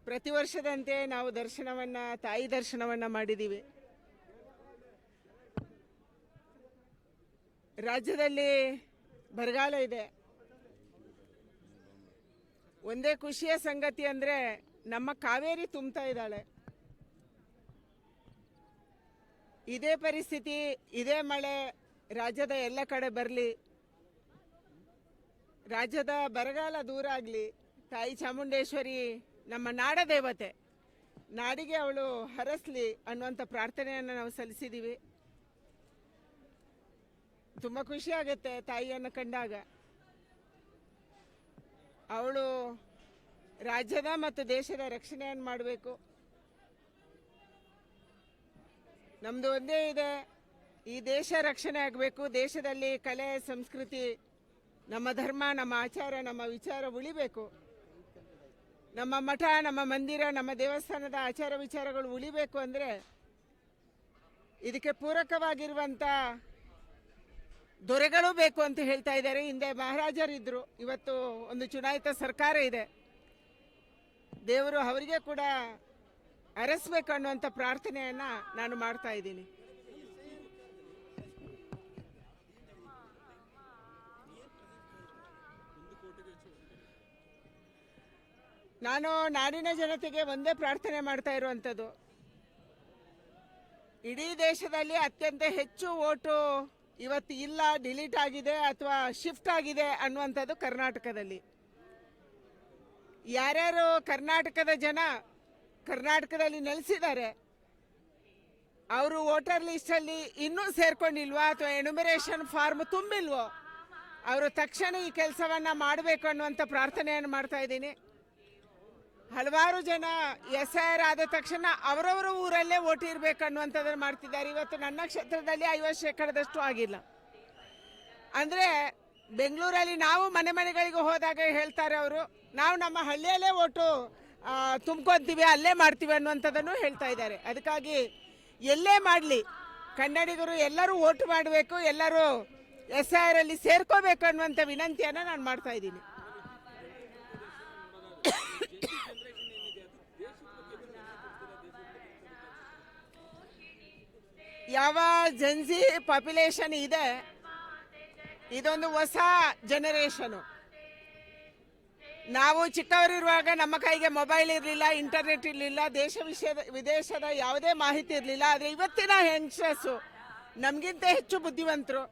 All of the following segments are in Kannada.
ಪ್ರತಿ ವರ್ಷದಂತೆ ನಾವು ತಾಯಿ ದರ್ಶನವನ್ನು ಮಾಡಿದ್ದೀವಿ. ರಾಜ್ಯದಲ್ಲಿ ಬರಗಾಲ ಇದೆ. ಒಂದೇ ಖುಷಿಯ ಸಂಗತಿ ಅಂದರೆ ನಮ್ಮ ಕಾವೇರಿ ತುಂಬ್ತಾ ಇದ್ದಾಳೆ. ಇದೇ ಪರಿಸ್ಥಿತಿ, ಇದೇ ಮಳೆ ರಾಜ್ಯದ ಎಲ್ಲ ಕಡೆ ಬರಲಿ, ರಾಜ್ಯದ ಬರಗಾಲ ದೂರ ಆಗಲಿ. ತಾಯಿ ಚಾಮುಂಡೇಶ್ವರಿ ನಮ್ಮ ನಾಡ ದೇವತೆ, ನಾಡಿಗೆ ಅವಳು ಹರಸ್ಲಿ ಅನ್ನುವಂಥ ಪ್ರಾರ್ಥನೆಯನ್ನು ನಾವು ಸಲ್ಲಿಸಿದ್ದೀವಿ. ತುಂಬ ಖುಷಿ ಆಗುತ್ತೆ ತಾಯಿಯನ್ನು ಕಂಡಾಗ. ಅವಳು ರಾಜ್ಯದ ಮತ್ತು ದೇಶದ ರಕ್ಷಣೆಯನ್ನು ಮಾಡಬೇಕು. ನಮ್ಮದು ಒಂದೇ ಇದೆ, ಈ ದೇಶ ರಕ್ಷಣೆ ಆಗಬೇಕು. ದೇಶದಲ್ಲಿ ಕಲೆ, ಸಂಸ್ಕೃತಿ, ನಮ್ಮ ಧರ್ಮ, ನಮ್ಮ ಆಚಾರ, ನಮ್ಮ ವಿಚಾರ ಉಳಿಬೇಕು. ನಮ್ಮ ಮಠ, ನಮ್ಮ ಮಂದಿರ, ನಮ್ಮ ದೇವಸ್ಥಾನದ ಆಚಾರ ವಿಚಾರಗಳು ಉಳಿಬೇಕು ಅಂದರೆ ಇದಕ್ಕೆ ಪೂರಕವಾಗಿರುವಂಥ ದೊರೆಗಳು ಬೇಕು ಅಂತ ಹೇಳ್ತಾ ಇದ್ದಾರೆ. ಹಿಂದೆ ಮಹಾರಾಜರಿದ್ದರು, ಇವತ್ತು ಒಂದು ಚುನಾಯಿತ ಸರ್ಕಾರ ಇದೆ. ದೇವರು ಅವರಿಗೆ ಕೂಡ ಅರಸಬೇಕು ಅನ್ನುವಂಥ ಪ್ರಾರ್ಥನೆಯನ್ನು ನಾನು ಮಾಡ್ತಾ ಇದ್ದೀನಿ. ನಾನು ನಾಡಿನ ಜನತೆಗೆ ಒಂದೇ ಪ್ರಾರ್ಥನೆ ಮಾಡ್ತಾ ಇರುವಂಥದ್ದು, ಇಡೀ ದೇಶದಲ್ಲಿ ಅತ್ಯಂತ ಹೆಚ್ಚು ಓಟು ಇವತ್ತು ಇಲ್ಲ, ಡಿಲೀಟ್ ಆಗಿದೆ ಅಥವಾ ಶಿಫ್ಟ್ ಆಗಿದೆ ಅನ್ನುವಂಥದ್ದು ಕರ್ನಾಟಕದಲ್ಲಿ. ಯಾರ್ಯಾರು ಕರ್ನಾಟಕದ ಜನ ಕರ್ನಾಟಕದಲ್ಲಿ ನೆಲೆಸಿದ್ದಾರೆ ಅವರು ವೋಟರ್ ಲಿಸ್ಟಲ್ಲಿ ಇನ್ನೂ ಸೇರ್ಕೊಂಡಿಲ್ವೋ ಅಥವಾ ಎನ್ಯುಮರೇಷನ್ ಫಾರ್ಮ್ ತುಂಬಿಲ್ವೋ ಅವರು ತಕ್ಷಣ ಈ ಕೆಲಸವನ್ನು ಮಾಡಬೇಕು ಅನ್ನುವಂಥ ಪ್ರಾರ್ಥನೆಯನ್ನು ಮಾಡ್ತಾ ಇದ್ದೀನಿ. ಹಲವಾರು ಜನ SIR ಆದ ತಕ್ಷಣ ಅವರವರ ಊರಲ್ಲೇ ಓಟ್ ಇರಬೇಕು ಅನ್ನುವಂಥದ್ದನ್ನು ಮಾಡ್ತಿದ್ದಾರೆ. ಇವತ್ತು ನನ್ನ ಕ್ಷೇತ್ರದಲ್ಲಿ 50% ಆಗಿಲ್ಲ. ಅಂದರೆ ಬೆಂಗಳೂರಲ್ಲಿ ನಾವು ಮನೆಗಳಿಗೆ ಹೋದಾಗ ಹೇಳ್ತಾರೆ ಅವರು, ನಾವು ನಮ್ಮ ಹಳ್ಳಿಯಲ್ಲೇ ಓಟು ತುಂಬ್ಕೊತೀವಿ, ಅಲ್ಲೇ ಮಾಡ್ತೀವಿ ಅನ್ನುವಂಥದ್ದನ್ನು ಹೇಳ್ತಾ ಇದ್ದಾರೆ. ಅದಕ್ಕಾಗಿ ಎಲ್ಲೇ ಮಾಡಲಿ ಕನ್ನಡಿಗರು ಎಲ್ಲರೂ ಓಟ್ ಮಾಡಬೇಕು, ಎಲ್ಲರೂ SIR ಅಲ್ಲಿ ಸೇರ್ಕೋಬೇಕು ಅನ್ನುವಂಥ ವಿನಂತಿಯನ್ನು ನಾನು ಮಾಡ್ತಾ ಇದ್ದೀನಿ. ಯಾವ ಜನ್ಸಿ ಪಾಪ್ಯುಲೇಷನ್ ಇದೆ, ಇದೊಂದು ಹೊಸ ಜನರೇಷನು. ನಾವು ಚಿಕ್ಕವರಿರುವಾಗ ನಮ್ಮ ಕೈಗೆ ಮೊಬೈಲ್ ಇರಲಿಲ್ಲ, ಇಂಟರ್ನೆಟ್ ಇರಲಿಲ್ಲ, ವಿದೇಶದ ಯಾವುದೇ ಮಾಹಿತಿ ಇರಲಿಲ್ಲ. ಆದರೆ ಇವತ್ತಿನ ಯಂಗ್ಸ್ಟರ್ಸು ನಮಗಿಂತ ಹೆಚ್ಚು ಬುದ್ಧಿವಂತರು.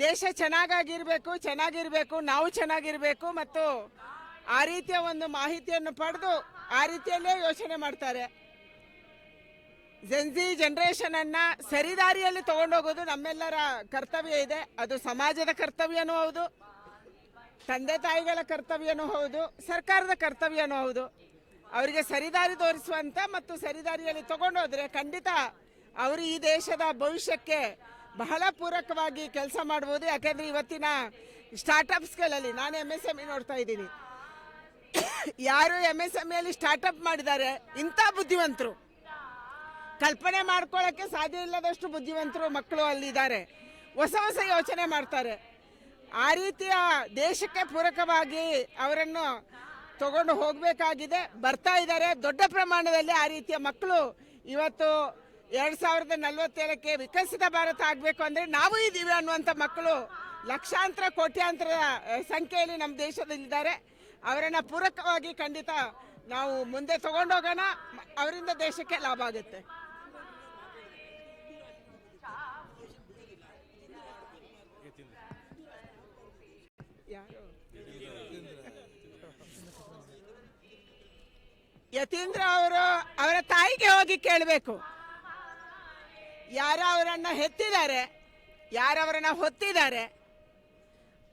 ದೇಶ ಚೆನ್ನಾಗಿರಬೇಕು, ನಾವು ಚೆನ್ನಾಗಿರಬೇಕು ಮತ್ತು ಆ ರೀತಿಯ ಒಂದು ಮಾಹಿತಿಯನ್ನು ಪಡೆದು ಆ ರೀತಿಯಲ್ಲೇ ಯೋಚನೆ ಮಾಡ್ತಾರೆ. ಜೆನ್ಜಿ ಜನರೇಷನನ್ನು ಸರಿದಾರಿಯಲ್ಲಿ ತಗೊಂಡೋಗೋದು ನಮ್ಮೆಲ್ಲರ ಕರ್ತವ್ಯ ಇದೆ. ಅದು ಸಮಾಜದ ಕರ್ತವ್ಯನೂ ಹೌದು, ತಂದೆ ತಾಯಿಗಳ ಕರ್ತವ್ಯನೂ ಹೌದು, ಸರ್ಕಾರದ ಕರ್ತವ್ಯನೂ ಹೌದು. ಅವರಿಗೆ ಸರಿದಾರಿ ತೋರಿಸುವಂಥ ಮತ್ತು ಸರಿದಾರಿಯಲ್ಲಿ ತಗೊಂಡೋದ್ರೆ ಖಂಡಿತ ಅವರು ಈ ದೇಶದ ಭವಿಷ್ಯಕ್ಕೆ ಬಹಳ ಪೂರಕವಾಗಿ ಕೆಲಸ ಮಾಡ್ಬೋದು. ಯಾಕೆಂದರೆ ಇವತ್ತಿನ ಸ್ಟಾರ್ಟಪ್ಸ್ಗಳಲ್ಲಿ ನಾನು MSME ನೋಡ್ತಾ ಇದ್ದೀನಿ. ಯಾರು MSMEಯಲ್ಲಿ ಸ್ಟಾರ್ಟಪ್ ಮಾಡಿದ್ದಾರೆ ಇಂಥ ಬುದ್ಧಿವಂತರು, ಕಲ್ಪನೆ ಮಾಡ್ಕೊಳ್ಳೋಕ್ಕೆ ಸಾಧ್ಯ ಇಲ್ಲದಷ್ಟು ಬುದ್ಧಿವಂತರು ಮಕ್ಕಳು ಅಲ್ಲಿದ್ದಾರೆ. ಹೊಸ ಯೋಚನೆ ಮಾಡ್ತಾರೆ. ಆ ರೀತಿಯ ದೇಶಕ್ಕೆ ಪೂರಕವಾಗಿ ಅವರನ್ನು ತಗೊಂಡು ಹೋಗಬೇಕಾಗಿದೆ. ಬರ್ತಾ ಇದ್ದಾರೆ ದೊಡ್ಡ ಪ್ರಮಾಣದಲ್ಲಿ. ಆ ರೀತಿಯ ಮಕ್ಕಳು ಇವತ್ತು 2047ಕ್ಕೆ ವಿಕಸಿತ ಭಾರತ ಆಗಬೇಕು ಅಂದರೆ ನಾವು ಇದ್ದೀವಿ ಅನ್ನುವಂಥ ಮಕ್ಕಳು ಲಕ್ಷಾಂತರ ಕೋಟ್ಯಾಂತರ ಸಂಖ್ಯೆಯಲ್ಲಿ ನಮ್ಮ ದೇಶದಲ್ಲಿದ್ದಾರೆ. ಅವರನ್ನು ಪೂರಕವಾಗಿ ಖಂಡಿತ ನಾವು ಮುಂದೆ ತಗೊಂಡೋಗೋಣ. ಅವರಿಂದ ದೇಶಕ್ಕೆ ಲಾಭ ಆಗುತ್ತೆ. ಯತೀಂದ್ರ ಅವರು ಅವರ ತಾಯಿಗೆ ಹೋಗಿ ಕೇಳಬೇಕು. ಯಾರು ಅವರನ್ನು ಹೆತ್ತಿದ್ದಾರೆ, ಯಾರವರನ್ನ ಹೊತ್ತಿದ್ದಾರೆ,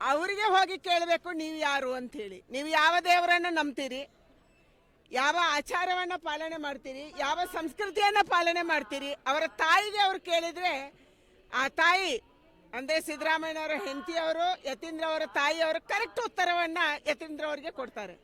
ಅವರಿಗೆ ಹೋಗಿ ಕೇಳಬೇಕು ನೀವು ಯಾರು ಅಂಥೇಳಿ. ನೀವು ಯಾವ ದೇವರನ್ನು ನಂಬ್ತೀರಿ, ಯಾವ ಆಚಾರವನ್ನು ಪಾಲನೆ ಮಾಡ್ತೀರಿ, ಯಾವ ಸಂಸ್ಕೃತಿಯನ್ನು ಪಾಲನೆ ಮಾಡ್ತೀರಿ, ಅವರ ತಾಯಿಗೆ ಅವ್ರು ಕೇಳಿದರೆ ಆ ತಾಯಿ ಅಂದರೆ ಸಿದ್ದರಾಮಯ್ಯನವರ ಹೆಂಡತಿಯವರು, ಯತೀಂದ್ರ ಅವರ ತಾಯಿಯವರು ಕರೆಕ್ಟ್ ಉತ್ತರವನ್ನು ಯತೀಂದ್ರ ಅವರಿಗೆ ಕೊಡ್ತಾರೆ.